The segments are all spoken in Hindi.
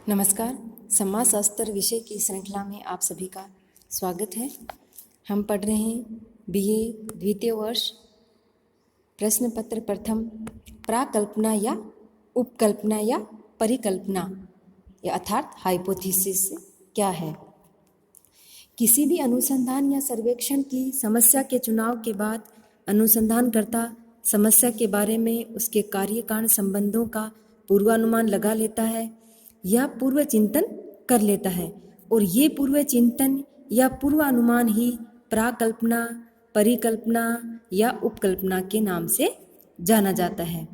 नमस्कार। समाजशास्त्र विषय की श्रृंखला में आप सभी का स्वागत है। हम पढ़ रहे हैं बीए द्वितीय वर्ष प्रश्न पत्र प्रथम प्राकल्पना या उपकल्पना या परिकल्पना या अर्थात हाइपोथेसिस क्या है। किसी भी अनुसंधान या सर्वेक्षण की समस्या के चुनाव के बाद अनुसंधानकर्ता समस्या के बारे में उसके कार्य कारण संबंधों का पूर्वानुमान लगा लेता है या पूर्व चिंतन कर लेता है, और ये पूर्व चिंतन या पूर्वानुमान ही प्राकल्पना, परिकल्पना या उपकल्पना के नाम से जाना जाता है।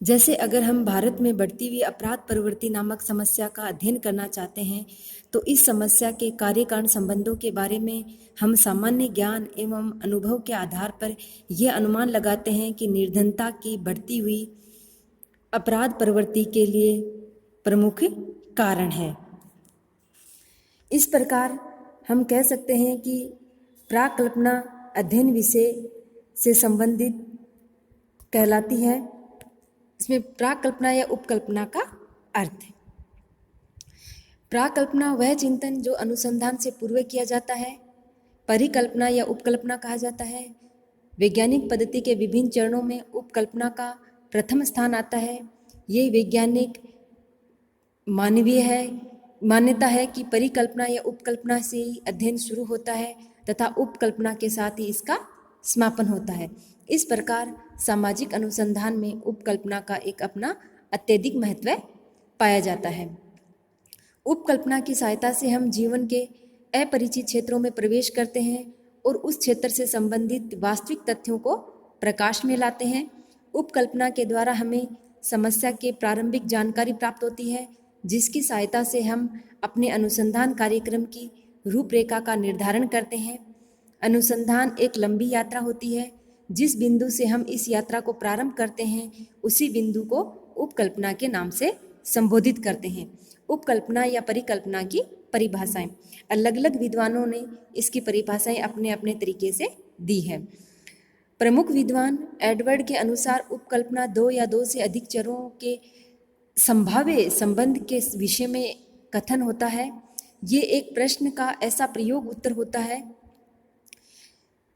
जैसे अगर हम भारत में बढ़ती हुई अपराध प्रवृत्ति नामक समस्या का अध्ययन करना चाहते हैं तो इस समस्या के कार्य कारण संबंधों के बारे में हम सामान्य ज्ञान एवं अनुभव के आधार पर यह अनुमान लगाते हैं कि निर्धनता की बढ़ती हुई अपराध प्रवृत्ति के लिए प्रमुख कारण है। इस प्रकार हम कह सकते हैं कि प्राकल्पना अध्ययन विषय से संबंधित कहलाती है। इसमें प्राकल्पना या उपकल्पना का अर्थ है। प्राकल्पना वह चिंतन जो अनुसंधान से पूर्व किया जाता है। परिकल्पना या उपकल्पना कहा जाता है। वैज्ञानिक पद्धति के विभिन्न चरणों में उपकल्पना का प्रथम स्थान आता है। ये वैज्ञानिक मान्यता है कि परिकल्पना या उपकल्पना से ही अध्ययन शुरू होता है तथा उपकल्पना के साथ ही इसका समापन होता है। इस प्रकार सामाजिक अनुसंधान में उपकल्पना का एक अपना अत्यधिक महत्व पाया जाता है। उपकल्पना की सहायता से हम जीवन के अपरिचित क्षेत्रों में प्रवेश करते हैं और उस क्षेत्र से संबंधित वास्तविक तथ्यों को प्रकाश में लाते हैं। उपकल्पना के द्वारा हमें समस्या के प्रारंभिक जानकारी प्राप्त होती है, जिसकी सहायता से हम अपने अनुसंधान कार्यक्रम की रूपरेखा का निर्धारण करते हैं। अनुसंधान एक लंबी यात्रा होती है। जिस बिंदु से हम इस यात्रा को प्रारंभ करते हैं उसी बिंदु को उपकल्पना के नाम से संबोधित करते हैं। उपकल्पना या परिकल्पना की परिभाषाएं अलग अलग विद्वानों ने इसकी परिभाषाएं अपने अपने तरीके से दी है। प्रमुख विद्वान एडवर्ड के अनुसार उपकल्पना दो या दो से अधिक चरों के संभाव्य संबंध के विषय में कथन होता है। ये एक प्रश्न का ऐसा प्रयोग उत्तर होता है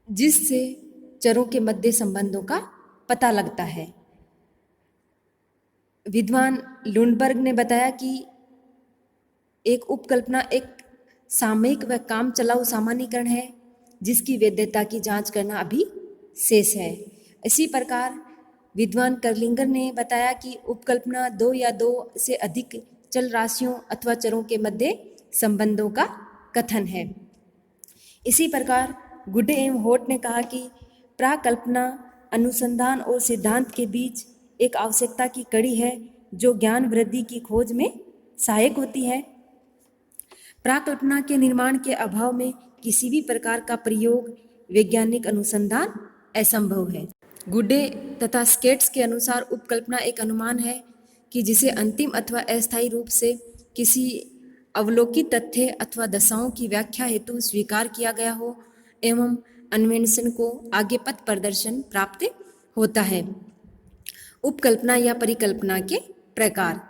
जिससे चरों के मध्य संबंधों का पता लगता है। विद्वान लुंडबर्ग ने बताया कि एक उपकल्पना एक सामयिक व काम चलाऊ सामान्यीकरण है जिसकी वैधता की जांच करना अभी शेष है। इसी प्रकार विद्वान कर्लिंगर ने बताया कि उपकल्पना दो या दो से अधिक चल राशियों अथवा चरों के मध्य संबंधों का कथन है। इसी प्रकार गुडे एवं होट ने कहा कि प्राकल्पना अनुसंधान और सिद्धांत के बीच एक आवश्यकता की कड़ी है जो ज्ञान वृद्धि की खोज में सहायक होती है। प्राकल्पना के निर्माण के अभाव में किसी भी प्रकार का प्रयोग वैज्ञानिक अनुसंधान असंभव है। गुडे तथा स्केट्स के अनुसार उपकल्पना एक अनुमान है कि जिसे अंतिम अथवा अस्थायी रूप से किसी अवलोकित तथ्य अथवा दशाओं की व्याख्या हेतु स्वीकार किया गया हो एवं अन्वेषण को आगे पथ प्रदर्शन प्राप्त होता है। उपकल्पना या परिकल्पना के प्रकार।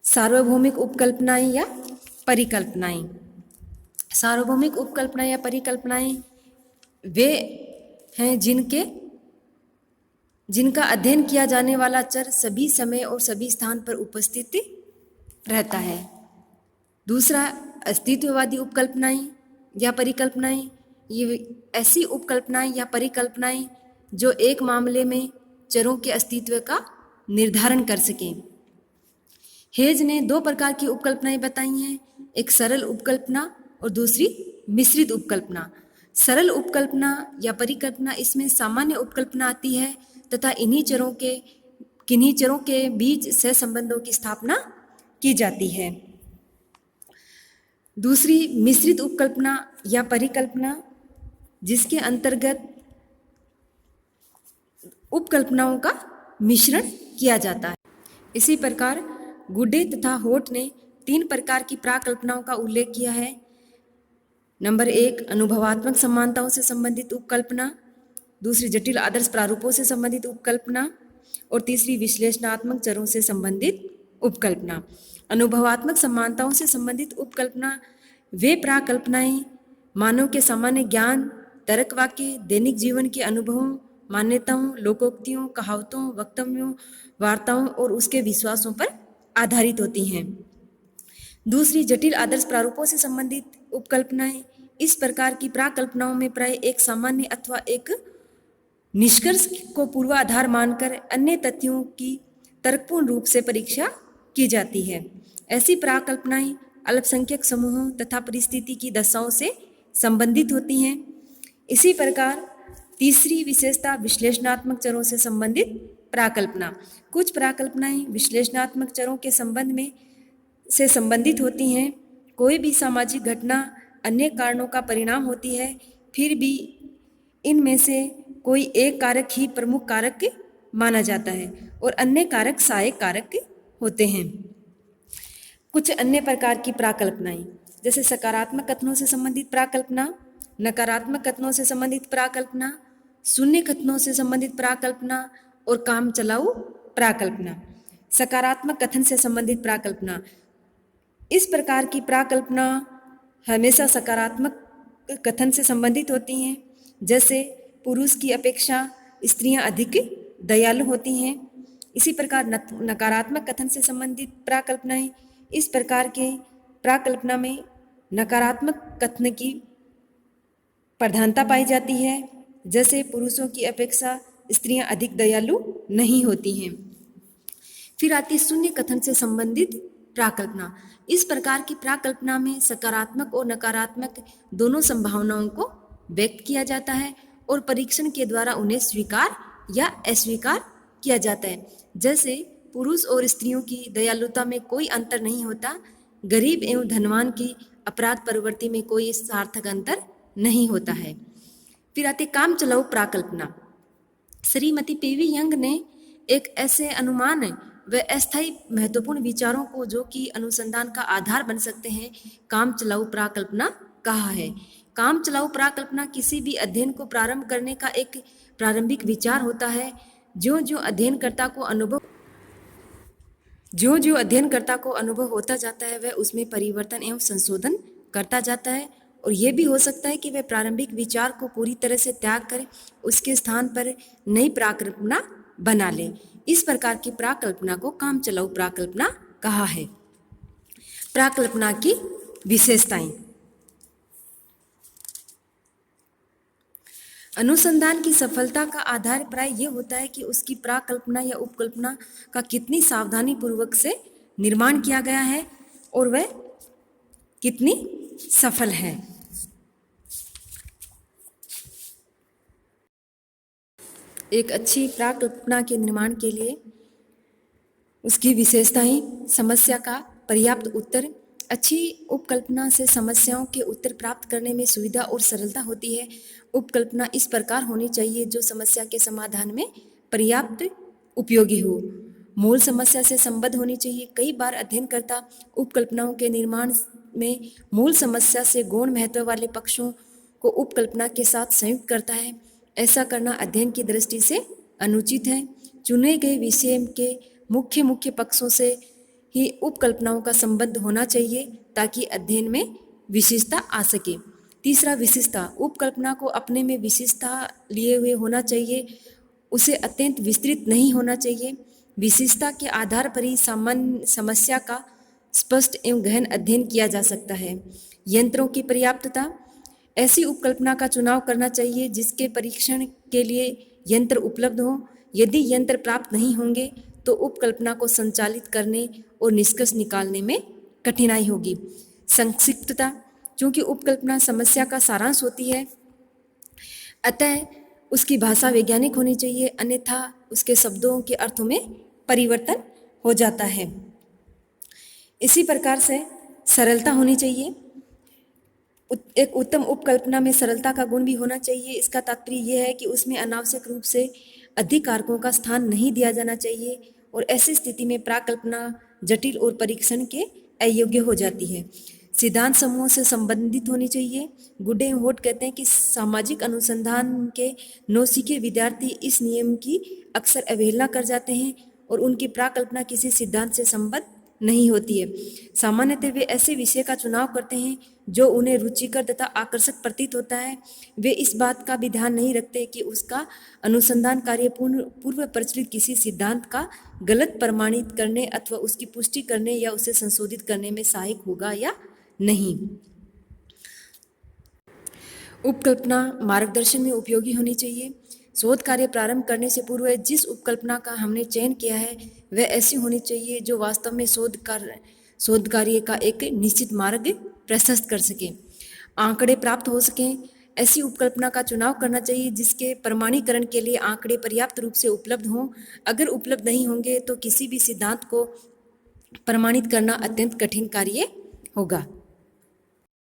सार्वभौमिक उपकल्पनाएं या परिकल्पनाएं। सार्वभौमिक उपकल्पना या परिकल्पनाएं वे हैं जिनका अध्ययन किया जाने वाला चर सभी समय और सभी स्थान पर उपस्थित रहता है। दूसरा, अस्तित्ववादी उपकल्पनाएं या परिकल्पनाएं। ये ऐसी उपकल्पनाएं या परिकल्पनाएं जो एक मामले में चरों के अस्तित्व का निर्धारण कर सकें। हेज ने दो प्रकार की उपकल्पनाएं बताई हैं, एक सरल उपकल्पना और दूसरी मिश्रित उपकल्पना। सरल उपकल्पना या परिकल्पना इसमें सामान्य उपकल्पना आती है तथा किन्हीं चरों के बीच सहसंबंधों की स्थापना की जाती है। दूसरी मिश्रित उपकल्पना या परिकल्पना जिसके अंतर्गत उपकल्पनाओं का मिश्रण किया जाता है। इसी प्रकार गुडे तथा होट ने तीन प्रकार की प्राकल्पनाओं का उल्लेख किया है। नंबर 1, अनुभवात्मक समानताओं से संबंधित उपकल्पना। दूसरी, जटिल आदर्श प्रारूपों से संबंधित उपकल्पना। और तीसरी, विश्लेषणात्मक चरों से संबंधित उपकल्पना। अनुभवात्मक समानताओं से संबंधित उपकल्पना वे प्राकल्पनाएं मानव के सामान्य ज्ञान, तर्क वाक्य, दैनिक जीवन के अनुभवों, मान्यताओं, लोकोक्तियों, कहावतों, वक्तव्यों, वार्ताओं और उसके विश्वासों पर आधारित होती हैं। दूसरी, जटिल आदर्श प्रारूपों से संबंधित उपकल्पनाएं इस प्रकार की प्राकल्पनाओं में प्राय एक सामान्य अथवा एक निष्कर्ष को पूर्वाधार मानकर अन्य तथ्यों की तर्कपूर्ण रूप से परीक्षा की जाती है। ऐसी प्राकल्पनाएं अल्पसंख्यक समूहों तथा परिस्थिति की दशाओं से संबंधित होती हैं। इसी प्रकार तीसरी विशेषता विश्लेषणात्मक चरों से संबंधित प्राकल्पना। कुछ प्राकल्पनाएं विश्लेषणात्मक चरों के संबंध में से संबंधित होती हैं। कोई भी सामाजिक घटना अन्य कारणों का परिणाम होती है, फिर भी इनमें से कोई एक कारक ही प्रमुख कारक माना जाता है और अन्य कारक सहायक कारक होते हैं। कुछ अन्य प्रकार की प्राकल्पनाएं जैसे सकारात्मक कथनों से संबंधित प्राकल्पना, नकारात्मक कथनों से संबंधित प्राकल्पना, शून्य कथनों से संबंधित प्राकल्पना और काम चलाऊ प्राकल्पना। सकारात्मक कथन से संबंधित प्राकल्पना। इस प्रकार की प्राकल्पना हमेशा सकारात्मक कथन से संबंधित होती हैं, जैसे पुरुष की अपेक्षा स्त्रियां अधिक दयालु होती हैं। इसी प्रकार नकारात्मक कथन से संबंधित प्राकल्पनाएं इस प्रकार के प्राकल्पना में नकारात्मक कथन की प्रधानता पाई जाती है, जैसे पुरुषों की अपेक्षा स्त्रियां अधिक दयालु नहीं होती हैं। फिर आती शून्य कथन से संबंधित प्राकल्पना। इस प्रकार की प्राकल्पना में सकारात्मक और नकारात्मक दोनों संभावनाओं को व्यक्त किया जाता है और परीक्षण के द्वारा उन्हें स्वीकार या अस्वीकार किया जाता है। जैसे पुरुष और स्त्रियों की दयालुता में कोई अंतर नहीं होता, गरीब एवं धनवान की अपराध प्रवृत्ति में कोई सार्थक अंतर नहीं होता है। फिर आते काम चलाऊ प्राकल्पना। श्रीमती पीवी यंग ने एक ऐसे अनुमान व अस्थायी महत्वपूर्ण विचारों को जो कि अनुसंधान का आधार बन सकते हैं काम चलाऊ प्राकल्पना कहा है। काम चलाऊ प्राकल्पना किसी भी अध्ययन को प्रारंभ करने का एक प्रारंभिक विचार होता है। जो जो अध्ययनकर्ता को अनुभव होता जाता है वह उसमें परिवर्तन एवं संशोधन करता जाता है और यह भी हो सकता है कि वह प्रारंभिक विचार को पूरी तरह से त्याग कर उसके स्थान पर नई प्राकल्पना बना ले। इस प्रकार की प्राकल्पना को काम चलाऊ प्राकल्पना कहा है। प्राकल्पना की विशेषताएं। अनुसंधान की सफलता का आधार प्राय यह होता है कि उसकी प्राकल्पना या उपकल्पना का कितनी सावधानी पूर्वक से निर्माण किया गया है और वह कितनी सफल है। एक अच्छी प्राकल्पना के निर्माण के लिए उसकी विशेषताएं, समस्या का पर्याप्त उत्तर। अच्छी उपकल्पना से समस्याओं के उत्तर प्राप्त करने में सुविधा और सरलता होती है। उपकल्पना इस प्रकार होनी चाहिए जो समस्या के समाधान में पर्याप्त उपयोगी हो। मूल समस्या से संबद्ध होनी चाहिए। कई बार अध्ययनकर्ता उपकल्पनाओं के निर्माण में मूल समस्या से गौण महत्व वाले पक्षों को उपकल्पना के साथ संयुक्त करता है। ऐसा करना अध्ययन की दृष्टि से अनुचित है। चुने गए विषय के मुख्य पक्षों से ही उपकल्पनाओं का संबंध होना चाहिए ताकि अध्ययन में विशेषता आ सके। तीसरा, विशेषता। उपकल्पना को अपने में विशेषता लिए हुए होना चाहिए, उसे अत्यंत विस्तृत नहीं होना चाहिए। विशेषता के आधार पर ही सामान्य समस्या का स्पष्ट एवं गहन अध्ययन किया जा सकता है। यंत्रों की पर्याप्तता। ऐसी उपकल्पना का चुनाव करना चाहिए जिसके परीक्षण के लिए यंत्र उपलब्ध हो। यदि यंत्र प्राप्त नहीं होंगे तो उपकल्पना को संचालित करने और निष्कर्ष निकालने में कठिनाई होगी। संक्षिप्तता। क्योंकि उपकल्पना समस्या का सारांश होती है, अतः उसकी भाषा वैज्ञानिक होनी चाहिए, अन्यथा उसके शब्दों के अर्थों में परिवर्तन हो जाता है। इसी प्रकार से सरलता होनी चाहिए। एक उत्तम उपकल्पना में सरलता का गुण भी होना चाहिए। इसका तात्पर्य यह है कि उसमें अनावश्यक रूप से अधिक कारकों का स्थान नहीं दिया जाना चाहिए और ऐसी स्थिति में प्राकल्पना जटिल और परीक्षण के अयोग्य हो जाती है। सिद्धांत समूह से संबंधित होनी चाहिए। गुडे एवं होट कहते हैं कि सामाजिक अनुसंधान के नौसिखे विद्यार्थी इस नियम की अक्सर अवहेलना कर जाते हैं और उनकी प्राकल्पना किसी सिद्धांत से संबद्ध नहीं होती है। सामान्यतः वे ऐसे विषय का चुनाव करते हैं जो उन्हें रुचिकर तथा आकर्षक प्रतीत होता है। वे इस बात का भी ध्यान नहीं रखते कि उसका अनुसंधान कार्य पूर्व प्रचलित किसी सिद्धांत का गलत प्रमाणित करने अथवा उसकी पुष्टि करने या उसे संशोधित करने में सहायक होगा या नहीं। उपकल्पना मार्गदर्शन में उपयोगी होनी चाहिए। शोध कार्य प्रारंभ करने से पूर्व जिस उपकल्पना का हमने चयन किया है वह ऐसी होनी चाहिए जो वास्तव में शोध कार्य का एक निश्चित मार्ग प्रशस्त कर सके, आंकड़े प्राप्त हो सकें। ऐसी उपकल्पना का चुनाव करना चाहिए जिसके प्रमाणीकरण के लिए आंकड़े पर्याप्त रूप से उपलब्ध हों। अगर उपलब्ध नहीं होंगे तो किसी भी सिद्धांत को प्रमाणित करना अत्यंत कठिन कार्य होगा।